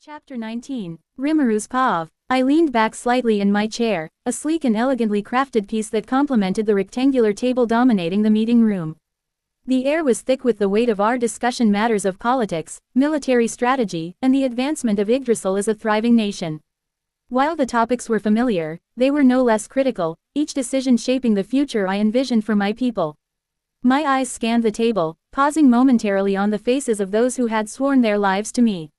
Chapter 19. Rimuru's Pav. I leaned back slightly in my chair, a sleek and elegantly crafted piece that complemented the rectangular table dominating the meeting room. The air was thick with the weight of our discussion matters of politics, military strategy, and the advancement of Yggdrasil as a thriving nation. While the topics were familiar, they were no less critical, each decision shaping the future I envisioned for my people. My eyes scanned the table, pausing momentarily on the faces of those who had sworn their lives to me.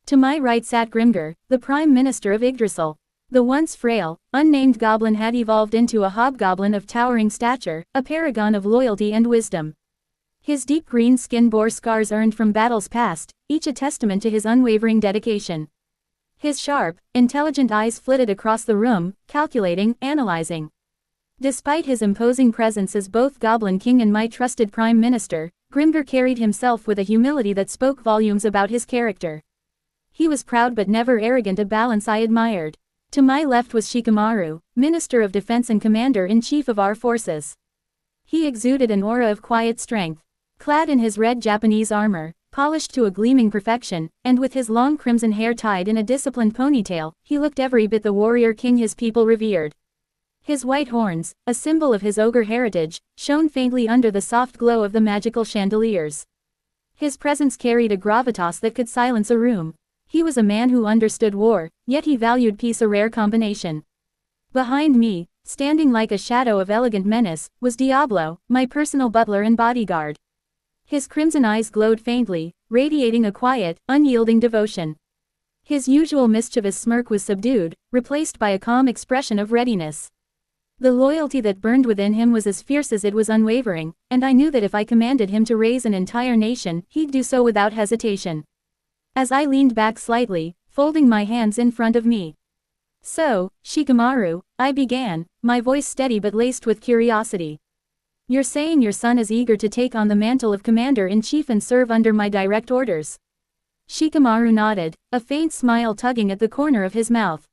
To my right sat Grimgr, the Prime Minister of Yggdrasil. The once frail, unnamed goblin had evolved into a hobgoblin of towering stature, a paragon of loyalty and wisdom. His deep green skin bore scars earned from battles past, each a testament to his unwavering dedication. His sharp, intelligent eyes flitted across the room, calculating, analyzing. Despite his imposing presence as both Goblin King and my trusted Prime Minister, Grimgr carried himself with a humility that spoke volumes about his character. He was proud but never arrogant, a balance I admired. To my left was Shikamaru, Minister of Defense and Commander-in-Chief of our forces. He exuded an aura of quiet strength. Clad in his red Japanese armor, polished to a gleaming perfection, and with his long crimson hair tied in a disciplined ponytail, he looked every bit the warrior king his people revered. His white horns, a symbol of his ogre heritage, shone faintly under the soft glow of the magical chandeliers. His presence carried a gravitas that could silence a room. He was a man who understood war, yet he valued peace, a rare combination. Behind me, standing like a shadow of elegant menace, was Diablo, my personal butler and bodyguard. His crimson eyes glowed faintly, radiating a quiet, unyielding devotion. His usual mischievous smirk was subdued, replaced by a calm expression of readiness. The loyalty that burned within him was as fierce as it was unwavering, and I knew that if I commanded him to raise an entire nation, he'd do so without hesitation. As I leaned back slightly, folding my hands in front of me. "So, Shikamaru," I began, my voice steady but laced with curiosity. "You're saying your son is eager to take on the mantle of Commander-in-Chief and serve under my direct orders?" Shikamaru nodded, a faint smile tugging at the corner of his mouth.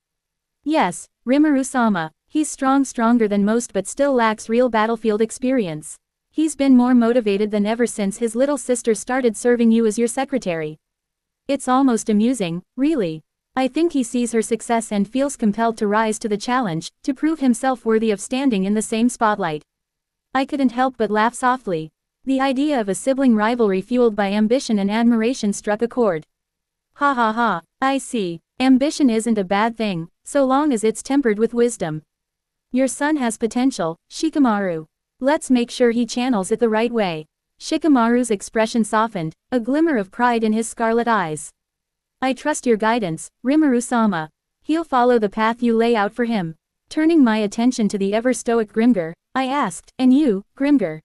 "Yes, Rimuru-sama. He's stronger than most but still lacks real battlefield experience. He's been more motivated than ever since his little sister started serving you as your secretary. It's almost amusing, really. I think he sees her success and feels compelled to rise to the challenge, to prove himself worthy of standing in the same spotlight." I couldn't help but laugh softly. The idea of a sibling rivalry fueled by ambition and admiration struck a chord. "Ha ha ha, I see. Ambition isn't a bad thing, so long as it's tempered with wisdom. Your son has potential, Shikamaru. Let's make sure he channels it the right way." Shikamaru's expression softened, a glimmer of pride in his scarlet eyes. "I trust your guidance, Rimuru-sama. He'll follow the path you lay out for him." Turning my attention to the ever-stoic Grimgr, I asked, "And you, Grimgr?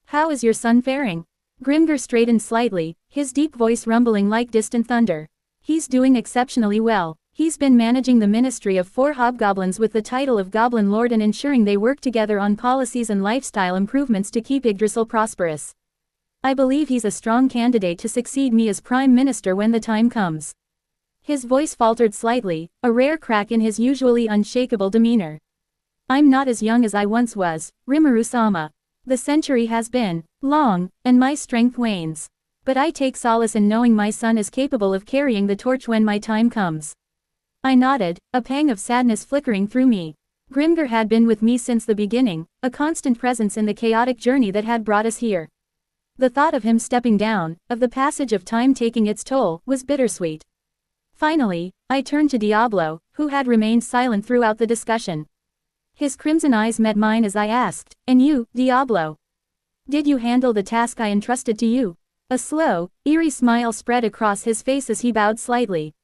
How is your son faring?" Grimgr straightened slightly, his deep voice rumbling like distant thunder. "He's doing exceptionally well. He's been managing the ministry of 4 hobgoblins with the title of Goblin Lord and ensuring they work together on policies and lifestyle improvements to keep Yggdrasil prosperous. I believe he's a strong candidate to succeed me as Prime Minister when the time comes." His voice faltered slightly, a rare crack in his usually unshakable demeanor. "I'm not as young as I once was, Rimuru-sama. The century has been long, and my strength wanes. But I take solace in knowing my son is capable of carrying the torch when my time comes." I nodded, a pang of sadness flickering through me. Grimgr had been with me since the beginning, a constant presence in the chaotic journey that had brought us here. The thought of him stepping down, of the passage of time taking its toll, was bittersweet. Finally, I turned to Diablo, who had remained silent throughout the discussion. His crimson eyes met mine as I asked, "And you, Diablo? Did you handle the task I entrusted to you?" A slow, eerie smile spread across his face as he bowed slightly.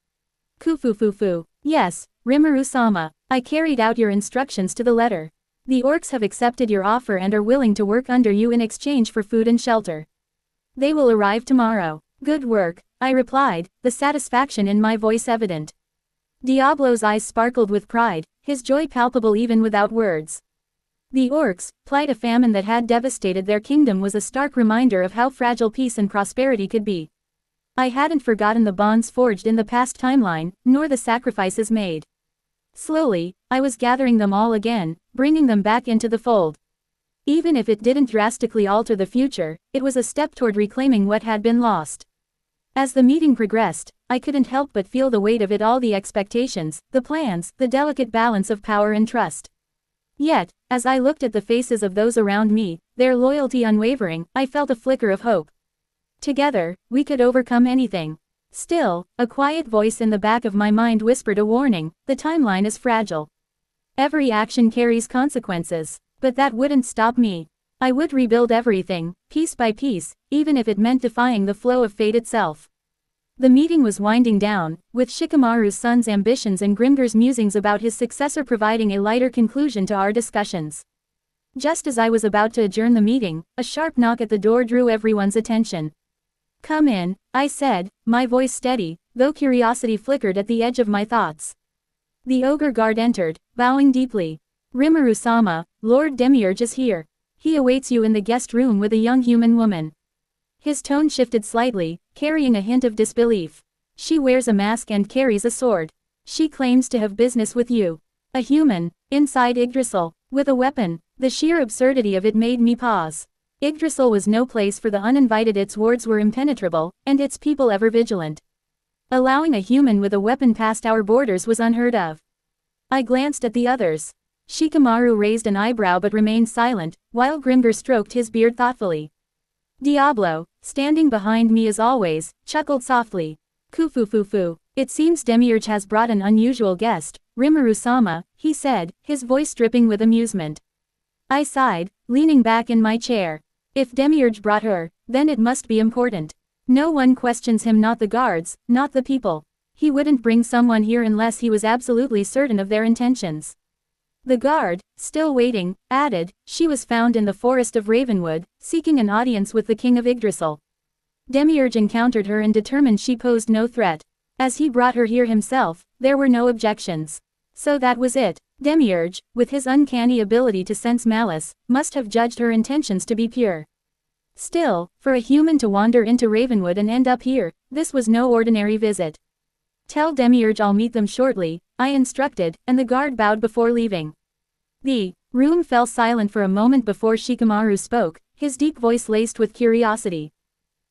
"Kufufufu. Yes, Rimuru-sama. I carried out your instructions to the letter. The orcs have accepted your offer and are willing to work under you in exchange for food and shelter. They will arrive tomorrow." "Good work," I replied, the satisfaction in my voice evident. Diablo's eyes sparkled with pride, his joy palpable even without words. The orcs' plight, a famine that had devastated their kingdom, was a stark reminder of how fragile peace and prosperity could be. I hadn't forgotten the bonds forged in the past timeline, nor the sacrifices made. Slowly, I was gathering them all again, bringing them back into the fold. Even if it didn't drastically alter the future, it was a step toward reclaiming what had been lost. As the meeting progressed, I couldn't help but feel the weight of it all, the expectations, the plans, the delicate balance of power and trust. Yet, as I looked at the faces of those around me, their loyalty unwavering, I felt a flicker of hope. Together, we could overcome anything. Still, a quiet voice in the back of my mind whispered a warning: the timeline is fragile. Every action carries consequences. But that wouldn't stop me. I would rebuild everything, piece by piece, even if it meant defying the flow of fate itself. The meeting was winding down, with Shikamaru's son's ambitions and Grimgir's musings about his successor providing a lighter conclusion to our discussions. Just as I was about to adjourn the meeting, a sharp knock at the door drew everyone's attention. "Come in," I said, my voice steady, though curiosity flickered at the edge of my thoughts. The ogre guard entered, bowing deeply. "Rimuru-sama, Lord Demiurge is here. He awaits you in the guest room with a young human woman." His tone shifted slightly, carrying a hint of disbelief. "She wears a mask and carries a sword. She claims to have business with you. A human, inside Yggdrasil, with a weapon." The sheer absurdity of it made me pause. Yggdrasil was no place for the uninvited. Its wards were impenetrable, and its people ever vigilant. Allowing a human with a weapon past our borders was unheard of. I glanced at the others. Shikamaru raised an eyebrow but remained silent, while Grimgir stroked his beard thoughtfully. Diablo, standing behind me as always, chuckled softly. "Kufufufu. It seems Demiurge has brought an unusual guest, Rimuru-sama," he said, his voice dripping with amusement. I sighed, leaning back in my chair. If Demiurge brought her, then it must be important. No one questions him, not the guards, not the people. He wouldn't bring someone here unless he was absolutely certain of their intentions. The guard, still waiting, added, "She was found in the forest of Ravenwood, seeking an audience with the king of Yggdrasil. Demiurge encountered her and determined she posed no threat. As he brought her here himself, there were no objections. So that was it. Demiurge, with his uncanny ability to sense malice, must have judged her intentions to be pure. Still, for a human to wander into Ravenwood and end up here, this was no ordinary visit. Tell Demiurge I'll meet them shortly," I instructed, and the guard bowed before leaving. The room fell silent for a moment before Shikamaru spoke, his deep voice laced with curiosity.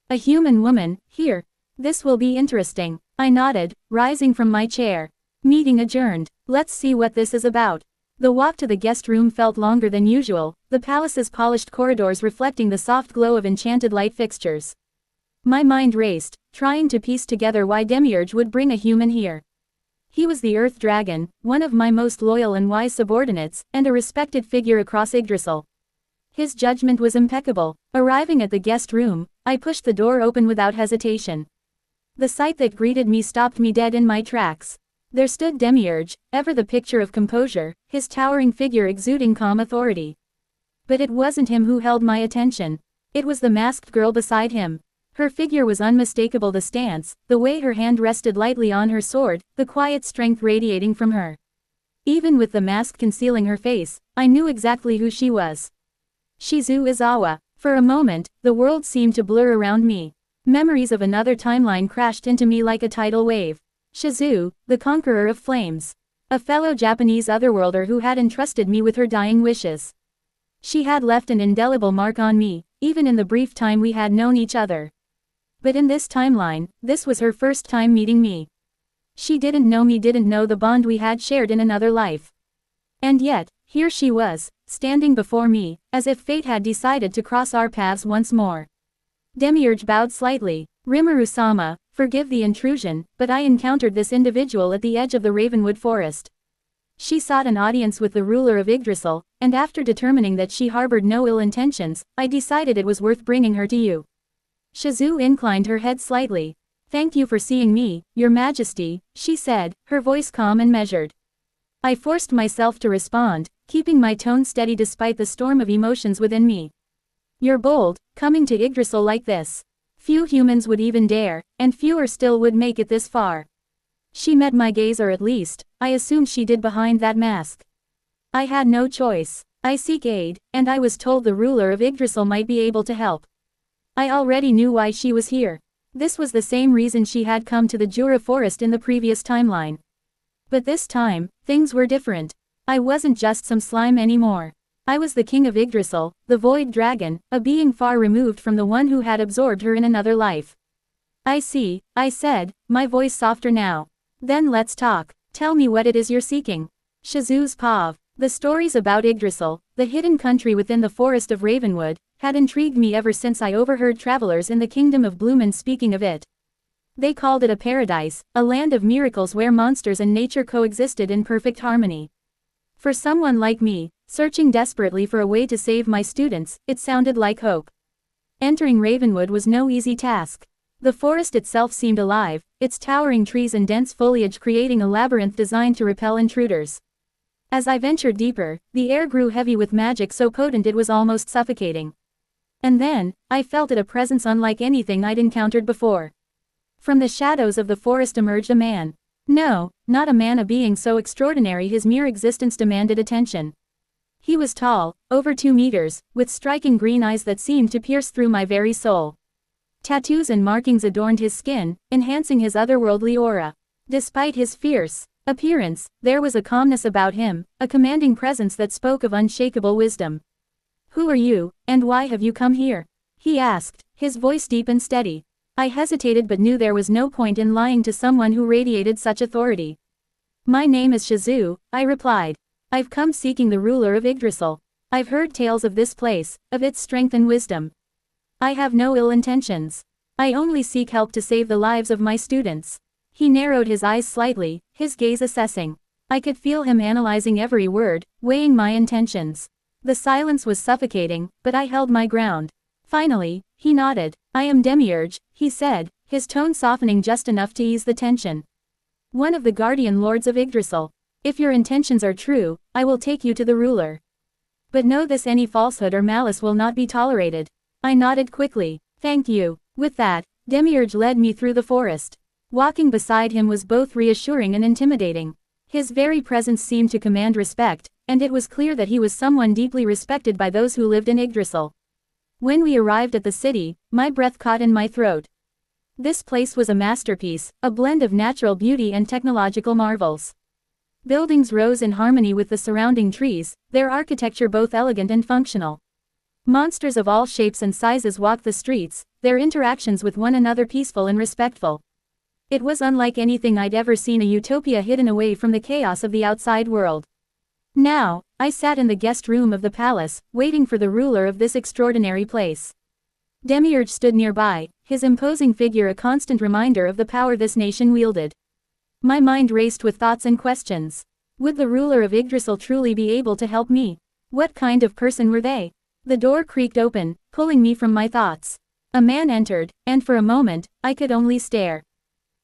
"A human woman, here. This will be interesting." I nodded, rising from my chair. Meeting adjourned. Let's see what this is about. The walk to the guest room felt longer than usual, the palace's polished corridors reflecting the soft glow of enchanted light fixtures. My mind raced, trying to piece together why Demiurge would bring a human here. He was the Earth Dragon, one of my most loyal and wise subordinates, and a respected figure across Yggdrasil. His judgment was impeccable. Arriving at the guest room, I pushed the door open without hesitation. The sight that greeted me stopped me dead in my tracks. There stood Demiurge, ever the picture of composure, his towering figure exuding calm authority. But it wasn't him who held my attention. It was the masked girl beside him. Her figure was unmistakable, the stance, the way her hand rested lightly on her sword, the quiet strength radiating from her. Even with the mask concealing her face, I knew exactly who she was. Shizu Izawa. For a moment, the world seemed to blur around me. Memories of another timeline crashed into me like a tidal wave. Shizu, the conqueror of flames. A fellow Japanese otherworlder who had entrusted me with her dying wishes. She had left an indelible mark on me, even in the brief time we had known each other. But in this timeline, this was her first time meeting me. She didn't know me, didn't know the bond we had shared in another life. And yet, here she was, standing before me, as if fate had decided to cross our paths once more. Demiurge bowed slightly. "Rimuru-sama, forgive the intrusion, but I encountered this individual at the edge of the Ravenwood forest. She sought an audience with the ruler of Yggdrasil, and after determining that she harbored no ill intentions, I decided it was worth bringing her to you." Shizu inclined her head slightly. "Thank you for seeing me, Your Majesty," she said, her voice calm and measured. I forced myself to respond, keeping my tone steady despite the storm of emotions within me. "You're bold, coming to Yggdrasil like this. Few humans would even dare, and fewer still would make it this far." She met my gaze, or at least, I assumed she did behind that mask. I had no choice. I seek aid, and I was told the ruler of Yggdrasil might be able to help. I already knew why she was here. This was the same reason she had come to the Jura forest in the previous timeline. But this time, things were different. I wasn't just some slime anymore. I was the king of Yggdrasil, the Void Dragon, a being far removed from the one who had absorbed her in another life. I see, I said, my voice softer now. Then let's talk. Tell me what it is you're seeking. Shizu's Pav. The stories about Yggdrasil, the hidden country within the forest of Ravenwood, had intrigued me ever since I overheard travelers in the kingdom of Bloomin speaking of it. They called it a paradise, a land of miracles where monsters and nature coexisted in perfect harmony. For someone like me, searching desperately for a way to save my students, it sounded like hope. Entering Ravenwood was no easy task. The forest itself seemed alive, its towering trees and dense foliage creating a labyrinth designed to repel intruders. As I ventured deeper, the air grew heavy with magic so potent it was almost suffocating. And then, I felt a presence unlike anything I'd encountered before. From the shadows of the forest emerged a man. No, not a man, a being so extraordinary his mere existence demanded attention. He was tall, over 2 meters, with striking green eyes that seemed to pierce through my very soul. Tattoos and markings adorned his skin, enhancing his otherworldly aura. Despite his fierce appearance, there was a calmness about him, a commanding presence that spoke of unshakable wisdom. "Who are you, and why have you come here?" he asked, his voice deep and steady. I hesitated but knew there was no point in lying to someone who radiated such authority. "My name is Shizu," I replied. "I've come seeking the ruler of Yggdrasil. I've heard tales of this place, of its strength and wisdom. I have no ill intentions. I only seek help to save the lives of my students." He narrowed his eyes slightly, his gaze assessing. I could feel him analyzing every word, weighing my intentions. The silence was suffocating, but I held my ground. Finally, he nodded. "I am Demiurge," he said, his tone softening just enough to ease the tension. "One of the guardian lords of Yggdrasil. If your intentions are true, I will take you to the ruler. But know this: any falsehood or malice will not be tolerated." I nodded quickly. "Thank you." With that, Demiurge led me through the forest. Walking beside him was both reassuring and intimidating. His very presence seemed to command respect, and it was clear that he was someone deeply respected by those who lived in Yggdrasil. When we arrived at the city, my breath caught in my throat. This place was a masterpiece, a blend of natural beauty and technological marvels. Buildings rose in harmony with the surrounding trees, their architecture both elegant and functional. Monsters of all shapes and sizes walked the streets, their interactions with one another peaceful and respectful. It was unlike anything I'd ever seen, a utopia hidden away from the chaos of the outside world. Now, I sat in the guest room of the palace, waiting for the ruler of this extraordinary place. Demiurge stood nearby, his imposing figure a constant reminder of the power this nation wielded. My mind raced with thoughts and questions. Would the ruler of Yggdrasil truly be able to help me? What kind of person were they? The door creaked open, pulling me from my thoughts. A man entered, and for a moment, I could only stare.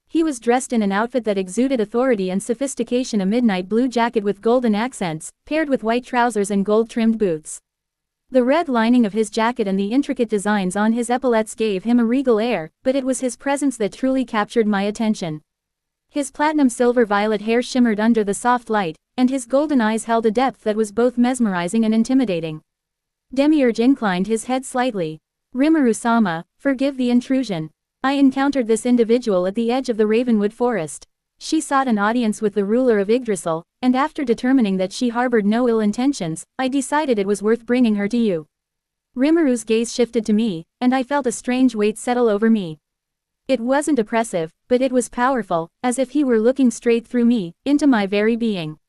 He was dressed in an outfit that exuded authority and sophistication, a midnight blue jacket with golden accents, paired with white trousers and gold-trimmed boots. The red lining of his jacket and the intricate designs on his epaulettes gave him a regal air, but it was his presence that truly captured my attention. His platinum silver violet hair shimmered under the soft light, and his golden eyes held a depth that was both mesmerizing and intimidating. Demiurge inclined his head slightly. "Rimuru-sama, forgive the intrusion. I encountered this individual at the edge of the Ravenwood forest. She sought an audience with the ruler of Yggdrasil, and after determining that she harbored no ill intentions, I decided it was worth bringing her to you." Rimuru's gaze shifted to me, and I felt a strange weight settle over me. It wasn't oppressive, but it was powerful, as if he were looking straight through me, into my very being.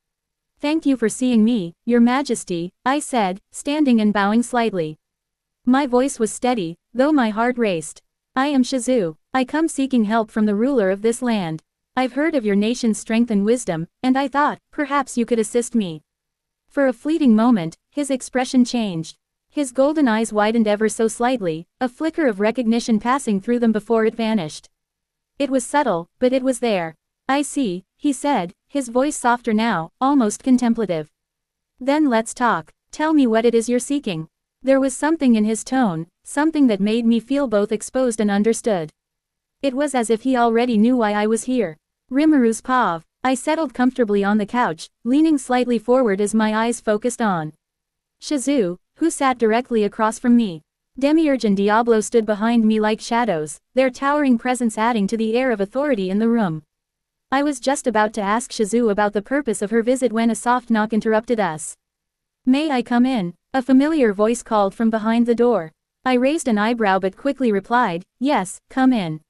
"Thank you for seeing me, Your Majesty," I said, standing and bowing slightly. My voice was steady, though my heart raced. "I am Shizu. I come seeking help from the ruler of this land. I've heard of your nation's strength and wisdom, and I thought, perhaps you could assist me." For a fleeting moment, his expression changed. His golden eyes widened ever so slightly, a flicker of recognition passing through them before it vanished. It was subtle, but it was there. "I see," he said, his voice softer now, almost contemplative. "Then let's talk. Tell me what it is you're seeking." There was something in his tone, something that made me feel both exposed and understood. It was as if he already knew why I was here. Rimuru's Pav. I settled comfortably on the couch, leaning slightly forward as my eyes focused on Shizu, who sat directly across from me. Demiurge and Diablo stood behind me like shadows, their towering presence adding to the air of authority in the room. I was just about to ask Shizu about the purpose of her visit when a soft knock interrupted us. "May I come in?" a familiar voice called from behind the door. I raised an eyebrow but quickly replied, "Yes, come in."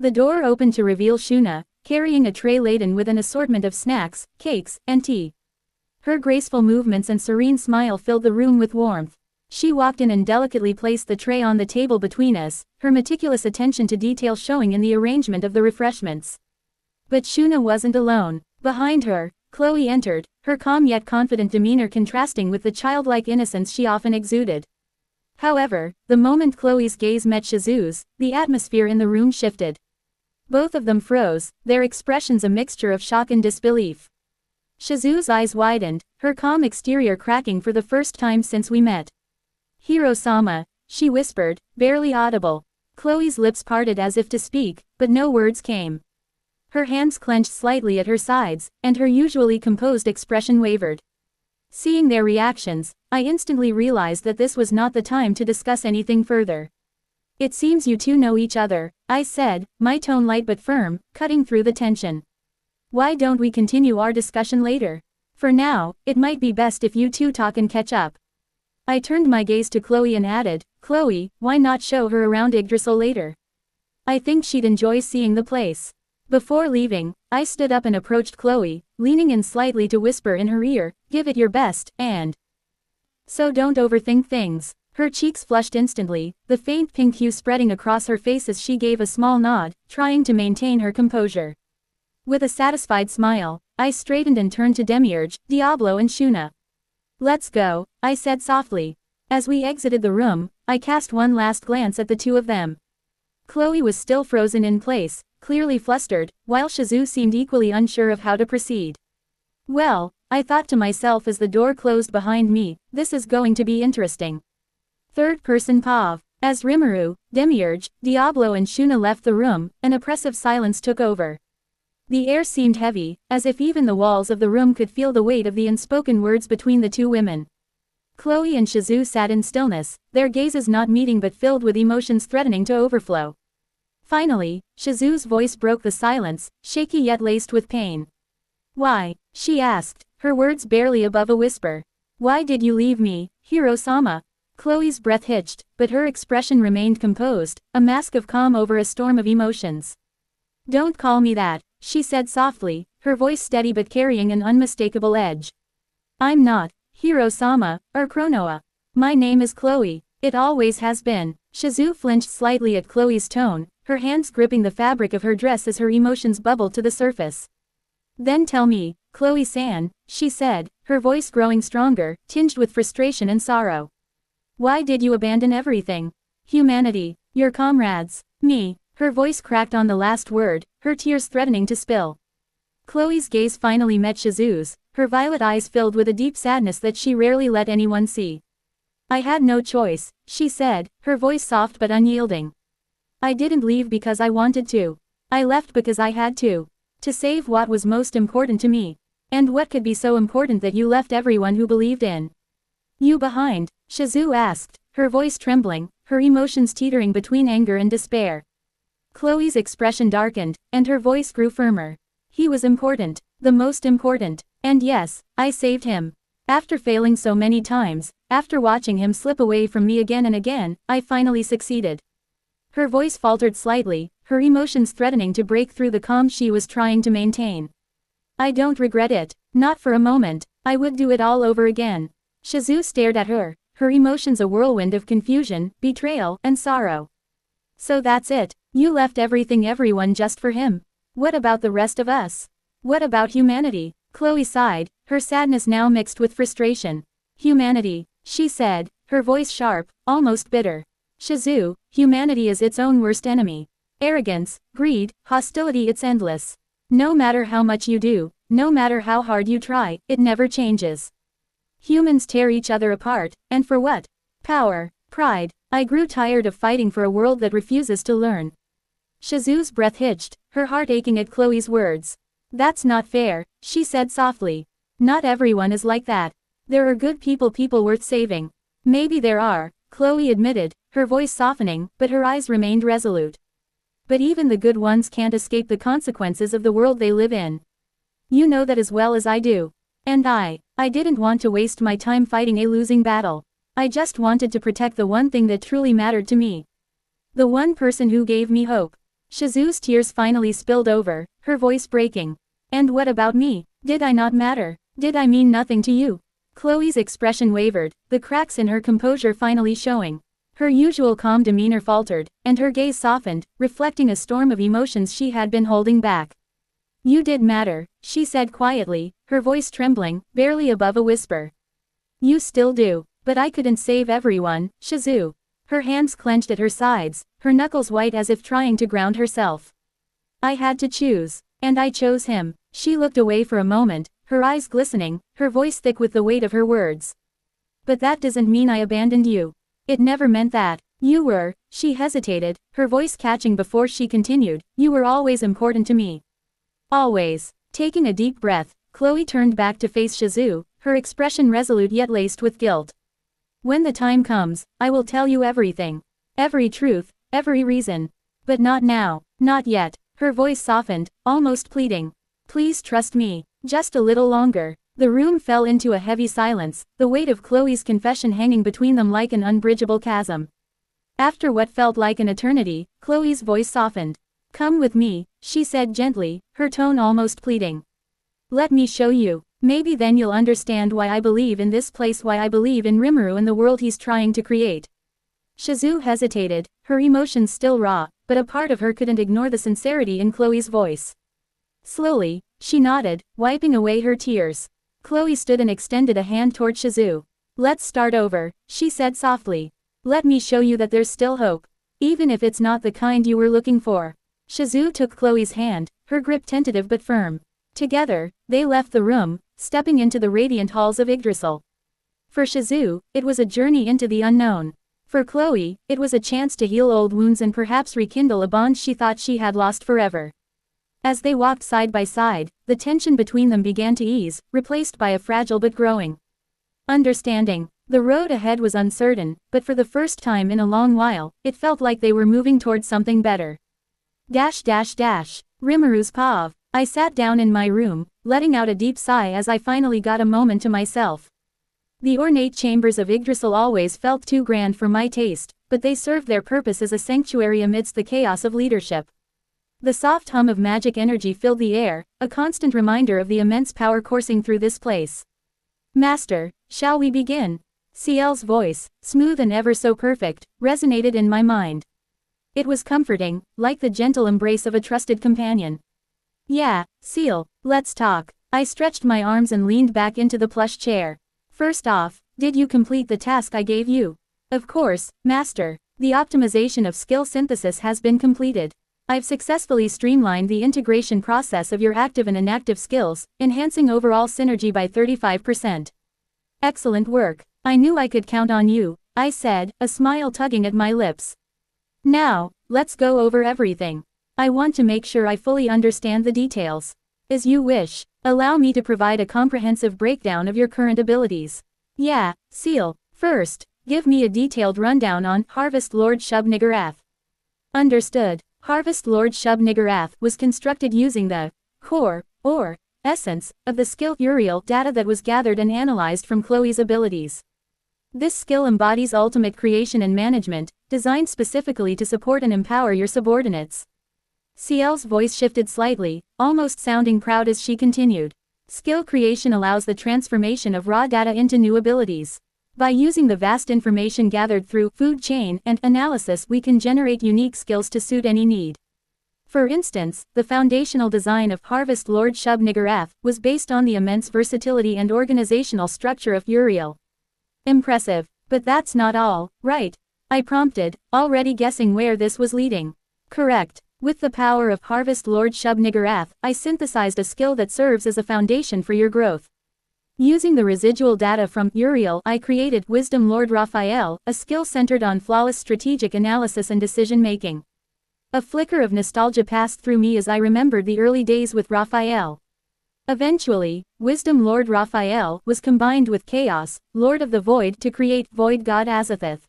The door opened to reveal Shuna, carrying a tray laden with an assortment of snacks, cakes, and tea. Her graceful movements and serene smile filled the room with warmth. She walked in and delicately placed the tray on the table between us, her meticulous attention to detail showing in the arrangement of the refreshments. But Shuna wasn't alone. Behind her, Chloe entered, her calm yet confident demeanor contrasting with the childlike innocence she often exuded. However, the moment Chloe's gaze met Shizu's, the atmosphere in the room shifted. Both of them froze, their expressions a mixture of shock and disbelief. Shizu's eyes widened, her calm exterior cracking for the first time since we met. "Hiro-sama," she whispered, barely audible. Chloe's lips parted as if to speak, but no words came. Her hands clenched slightly at her sides, and her usually composed expression wavered. Seeing their reactions, I instantly realized that this was not the time to discuss anything further. "It seems you two know each other," I said, my tone light but firm, cutting through the tension. "Why don't we continue our discussion later? For now, it might be best if you two talk and catch up." I turned my gaze to Chloe and added, "Chloe, why not show her around Yggdrasil later? I think she'd enjoy seeing the place." Before leaving, I stood up and approached Chloe, leaning in slightly to whisper in her ear, "Give it your best, and so don't overthink things." Her cheeks flushed instantly, the faint pink hue spreading across her face as she gave a small nod, trying to maintain her composure. With a satisfied smile, I straightened and turned to Demiurge, Diablo and Shuna. "Let's go," I said softly. As we exited the room, I cast one last glance at the two of them. Chloe was still frozen in place, clearly flustered, while Shizu seemed equally unsure of how to proceed. "Well," I thought to myself as the door closed behind me, "this is going to be interesting." Third-person POV. As Rimuru, Demiurge, Diablo and Shuna left the room, an oppressive silence took over. The air seemed heavy, as if even the walls of the room could feel the weight of the unspoken words between the two women. Chloe and Shizu sat in stillness, their gazes not meeting but filled with emotions threatening to overflow. Finally, Shizu's voice broke the silence, shaky yet laced with pain. "Why?" she asked, her words barely above a whisper. "Why did you leave me, Hiro-sama?" Chloe's breath hitched, but her expression remained composed, a mask of calm over a storm of emotions. "Don't call me that," she said softly, her voice steady but carrying an unmistakable edge. "I'm not Hiro-sama, or Chronoa. My name is Chloe. It always has been." Shizu flinched slightly at Chloe's tone, her hands gripping the fabric of her dress as her emotions bubbled to the surface. "Then tell me, Chloe-san," she said, her voice growing stronger, tinged with frustration and sorrow. "Why did you abandon everything? Humanity, your comrades, me?" Her voice cracked on the last word, her tears threatening to spill. Chloe's gaze finally met Shizu's, her violet eyes filled with a deep sadness that she rarely let anyone see. "I had no choice," she said, her voice soft but unyielding. "I didn't leave because I wanted to. I left because I had to. To save what was most important to me. And what could be so important that you left everyone who believed in you behind?" Shizu asked, her voice trembling, her emotions teetering between anger and despair. Chloe's expression darkened, and her voice grew firmer. "He was important, the most important, and yes, I saved him. After failing so many times, after watching him slip away from me again and again, I finally succeeded." Her voice faltered slightly, her emotions threatening to break through the calm she was trying to maintain. "I don't regret it, not for a moment. I would do it all over again." Shizu stared at her, her emotions a whirlwind of confusion, betrayal, and sorrow. "So that's it, you left everything everyone just for him? What about the rest of us? What about humanity?" Chloe sighed, her sadness now mixed with frustration. "Humanity," she said, her voice sharp, almost bitter. "Shizu, humanity is its own worst enemy. Arrogance, greed, hostility, it's endless. No matter how much you do, no matter how hard you try, it never changes. Humans tear each other apart, and for what? Power, pride. I grew tired of fighting for a world that refuses to learn." Shizu's breath hitched, her heart aching at Chloe's words. "That's not fair," she said softly. "Not everyone is like that. There are good people worth saving." "Maybe there are," Chloe admitted, her voice softening, but her eyes remained resolute. "But even the good ones can't escape the consequences of the world they live in. You know that as well as I do. And I didn't want to waste my time fighting a losing battle. I just wanted to protect the one thing that truly mattered to me. The one person who gave me hope. Shizu's tears finally spilled over, her voice breaking. And what about me? Did I not matter? Did I mean nothing to you? Chloe's expression wavered, the cracks in her composure finally showing. Her usual calm demeanor faltered, and her gaze softened, reflecting a storm of emotions she had been holding back. You did matter, she said quietly, her voice trembling, barely above a whisper. You still do. But I couldn't save everyone, Shizu. Her hands clenched at her sides, her knuckles white as if trying to ground herself. I had to choose. And I chose him. She looked away for a moment, her eyes glistening, her voice thick with the weight of her words. But that doesn't mean I abandoned you. It never meant that. You were, she hesitated, her voice catching before she continued, you were always important to me. Always. Taking a deep breath, Chloe turned back to face Shizu, her expression resolute yet laced with guilt. When the time comes, I will tell you everything. Every truth, every reason. But not now, not yet. Her voice softened, almost pleading. Please trust me, just a little longer. The room fell into a heavy silence, the weight of Chloe's confession hanging between them like an unbridgeable chasm. After what felt like an eternity, Chloe's voice softened. Come with me, she said gently, her tone almost pleading. Let me show you. Maybe then you'll understand why I believe in this place, why I believe in Rimuru and the world he's trying to create. Shizu hesitated, her emotions still raw, but a part of her couldn't ignore the sincerity in Chloe's voice. Slowly, she nodded, wiping away her tears. Chloe stood and extended a hand toward Shizu. Let's start over, she said softly. Let me show you that there's still hope. Even if it's not the kind you were looking for. Shizu took Chloe's hand, her grip tentative but firm. Together, they left the room, stepping into the radiant halls of Yggdrasil. For Shizu, it was a journey into the unknown. For Chloe, it was a chance to heal old wounds and perhaps rekindle a bond she thought she had lost forever. As they walked side by side, the tension between them began to ease, replaced by a fragile but growing understanding. The road ahead was uncertain, but for the first time in a long while, it felt like they were moving towards something better. Rimuru's Pav. I sat down in my room, letting out a deep sigh as I finally got a moment to myself. The ornate chambers of Yggdrasil always felt too grand for my taste, but they served their purpose as a sanctuary amidst the chaos of leadership. The soft hum of magic energy filled the air, a constant reminder of the immense power coursing through this place. Master, shall we begin? Ciel's voice, smooth and ever so perfect, resonated in my mind. It was comforting, like the gentle embrace of a trusted companion. Yeah, Ciel, let's talk. I stretched my arms and leaned back into the plush chair. First off, did you complete the task I gave you? Of course, Master. The optimization of skill synthesis has been completed. I've successfully streamlined the integration process of your active and inactive skills, enhancing overall synergy by 35%. Excellent work. I knew I could count on you, I said, a smile tugging at my lips. Now, let's go over everything. I want to make sure I fully understand the details. As you wish, allow me to provide a comprehensive breakdown of your current abilities. Yeah, Ciel. First, give me a detailed rundown on Harvest Lord Shub-Niggurath. Understood. Harvest Lord Shub-Niggurath was constructed using the core, or essence, of the skill Uriel data that was gathered and analyzed from Chloe's abilities. This skill embodies ultimate creation and management, designed specifically to support and empower your subordinates. Ciel's voice shifted slightly, almost sounding proud as she continued. Skill creation allows the transformation of raw data into new abilities. By using the vast information gathered through food chain and analysis, we can generate unique skills to suit any need. For instance, the foundational design of Harvest Lord Shub-Niggurath was based on the immense versatility and organizational structure of Uriel. Impressive. But that's not all, right? I prompted, already guessing where this was leading. Correct. With the power of Harvest Lord Shub-Niggurath, I synthesized a skill that serves as a foundation for your growth. Using the residual data from Uriel, I created Wisdom Lord Raphael, a skill centered on flawless strategic analysis and decision-making. A flicker of nostalgia passed through me as I remembered the early days with Raphael. Eventually, Wisdom Lord Raphael was combined with Chaos, Lord of the Void, to create Void God Azathoth.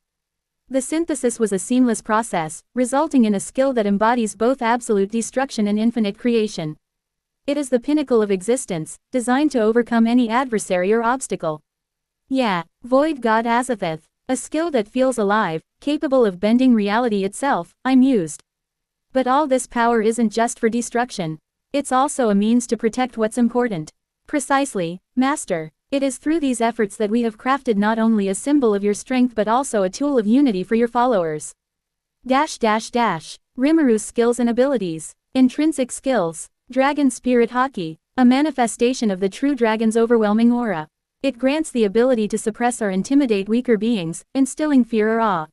The synthesis was a seamless process, resulting in a skill that embodies both absolute destruction and infinite creation. It is the pinnacle of existence, designed to overcome any adversary or obstacle. Yeah, Void God Azathoth, a skill that feels alive, capable of bending reality itself, I mused. But all this power isn't just for destruction. It's also a means to protect what's important. Precisely, Master. It is through these efforts that we have crafted not only a symbol of your strength but also a tool of unity for your followers. Rimuru's skills and abilities. Intrinsic skills. Dragon Spirit Haki. A manifestation of the true dragon's overwhelming aura. It grants the ability to suppress or intimidate weaker beings, instilling fear or awe.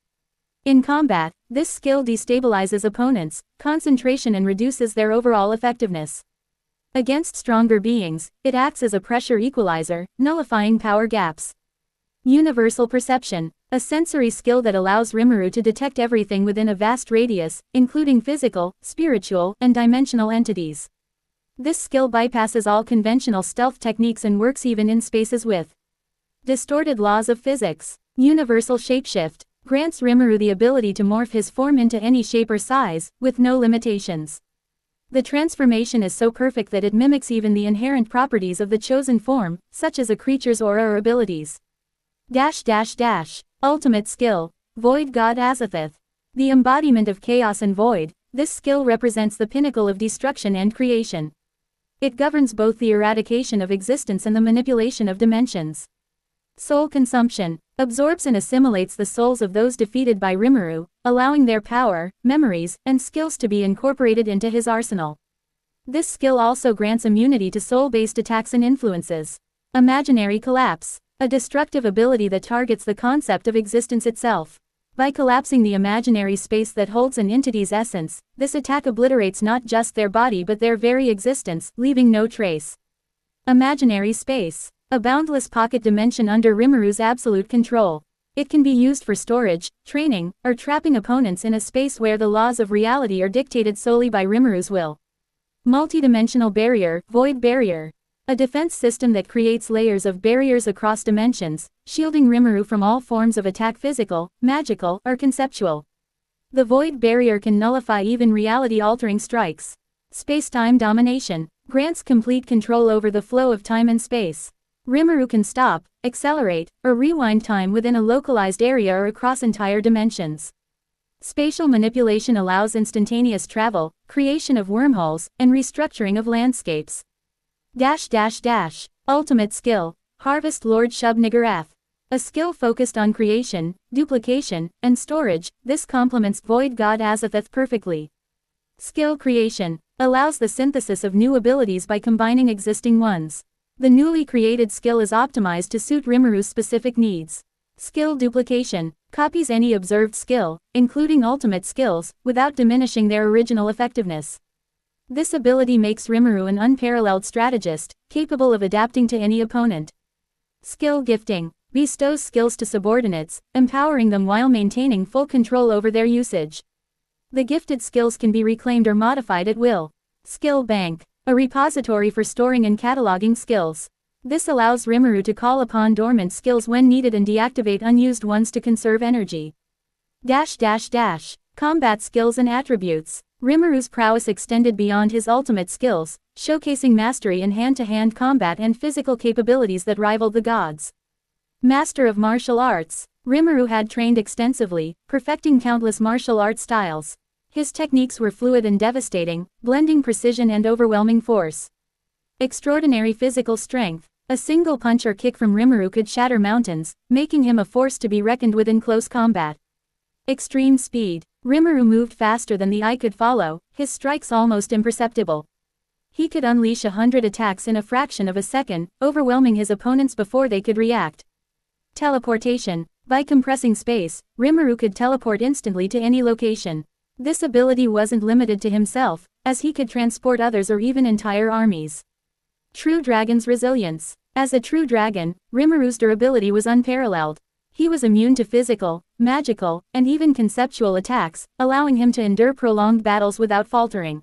In combat, this skill destabilizes opponents' concentration and reduces their overall effectiveness. Against stronger beings, it acts as a pressure equalizer, nullifying power gaps. Universal Perception. A sensory skill that allows Rimuru to detect everything within a vast radius, including physical, spiritual, and dimensional entities. This skill bypasses all conventional stealth techniques and works even in spaces with distorted laws of physics. Universal Shapeshift. Grants Rimuru the ability to morph his form into any shape or size, with no limitations. The transformation is so perfect that it mimics even the inherent properties of the chosen form, such as a creature's aura or abilities. Ultimate Skill. Void God Azathoth. The embodiment of chaos and void, this skill represents the pinnacle of destruction and creation. It governs both the eradication of existence and the manipulation of dimensions. Soul Consumption. Absorbs and assimilates the souls of those defeated by Rimuru, allowing their power, memories, and skills to be incorporated into his arsenal. This skill also grants immunity to soul-based attacks and influences. Imaginary Collapse. A destructive ability that targets the concept of existence itself. By collapsing the imaginary space that holds an entity's essence, this attack obliterates not just their body but their very existence, leaving no trace. Imaginary Space. A boundless pocket dimension under Rimuru's absolute control. It can be used for storage, training, or trapping opponents in a space where the laws of reality are dictated solely by Rimuru's will. Multidimensional Barrier, Void Barrier. A defense system that creates layers of barriers across dimensions, shielding Rimuru from all forms of attack, physical, magical, or conceptual. The Void Barrier can nullify even reality-altering strikes. Space-time Domination. Grants complete control over the flow of time and space. Rimuru can stop, accelerate, or rewind time within a localized area or across entire dimensions. Spatial Manipulation allows instantaneous travel, creation of wormholes, and restructuring of landscapes. Ultimate Skill. Harvest Lord Shub-Niggurath. A skill focused on creation, duplication, and storage, this complements Void God Azathoth perfectly. Skill Creation. Allows the synthesis of new abilities by combining existing ones. The newly created skill is optimized to suit Rimuru's specific needs. Skill Duplication. Copies any observed skill, including ultimate skills, without diminishing their original effectiveness. This ability makes Rimuru an unparalleled strategist, capable of adapting to any opponent. Skill Gifting. Bestows skills to subordinates, empowering them while maintaining full control over their usage. The gifted skills can be reclaimed or modified at will. Skill Bank. A repository for storing and cataloging skills. This allows Rimuru to call upon dormant skills when needed and deactivate unused ones to conserve energy. Combat Skills and Attributes. Rimuru's prowess extended beyond his ultimate skills, showcasing mastery in hand-to-hand combat and physical capabilities that rivaled the gods. Master of Martial Arts. Rimuru had trained extensively, perfecting countless martial art styles. His techniques were fluid and devastating, blending precision and overwhelming force. Extraordinary Physical Strength. A single punch or kick from Rimuru could shatter mountains, making him a force to be reckoned with in close combat. Extreme Speed. Rimuru moved faster than the eye could follow, his strikes almost imperceptible. He could unleash 100 attacks in a fraction of a second, overwhelming his opponents before they could react. Teleportation. By compressing space, Rimuru could teleport instantly to any location. This ability wasn't limited to himself, as he could transport others or even entire armies. True Dragon's Resilience. As a true dragon, Rimuru's durability was unparalleled. He was immune to physical, magical, and even conceptual attacks, allowing him to endure prolonged battles without faltering.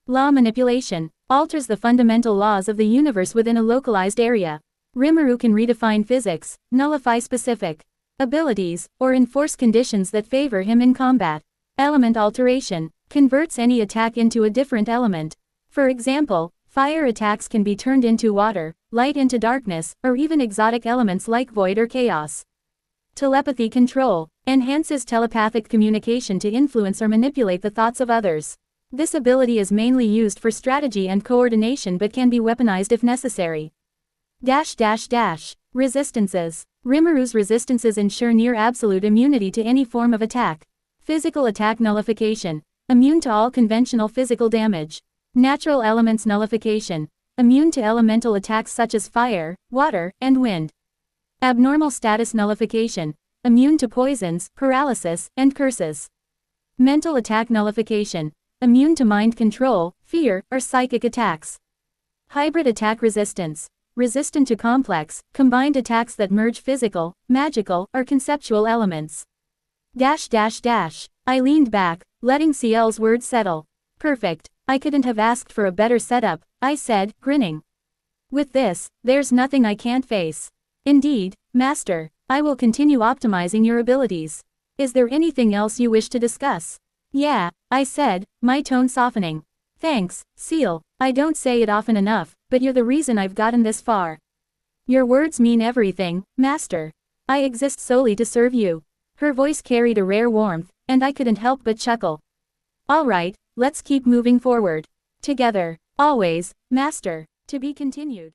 Law Manipulation. Alters the fundamental laws of the universe within a localized area. Rimuru can redefine physics, nullify specific abilities, or enforce conditions that favor him in combat. Element Alteration. Converts any attack into a different element. For example, fire attacks can be turned into water, light into darkness, or even exotic elements like void or chaos. Telepathy Control. Enhances telepathic communication to influence or manipulate the thoughts of others. This ability is mainly used for strategy and coordination but can be weaponized if necessary. Resistances. Rimuru's resistances ensure near absolute immunity to any form of attack. Physical attack nullification. Immune to all conventional physical damage. Natural elements nullification. Immune to elemental attacks such as fire, water, and wind. Abnormal status nullification. Immune to poisons, paralysis, and curses. Mental attack nullification. Immune to mind control, fear, or psychic attacks. Hybrid attack resistance. Resistant to complex, combined attacks that merge physical, magical, or conceptual elements. I leaned back, letting Ciel's words settle. Perfect. I couldn't have asked for a better setup, I said, grinning. With this, there's nothing I can't face. Indeed, Master. I will continue optimizing your abilities. Is there anything else you wish to discuss? Yeah, I said, my tone softening. Thanks, Ciel. I don't say it often enough, but you're the reason I've gotten this far. Your words mean everything, Master. I exist solely to serve you. Her voice carried a rare warmth, and I couldn't help but chuckle. All right, let's keep moving forward. Together. Always, Master. To be continued.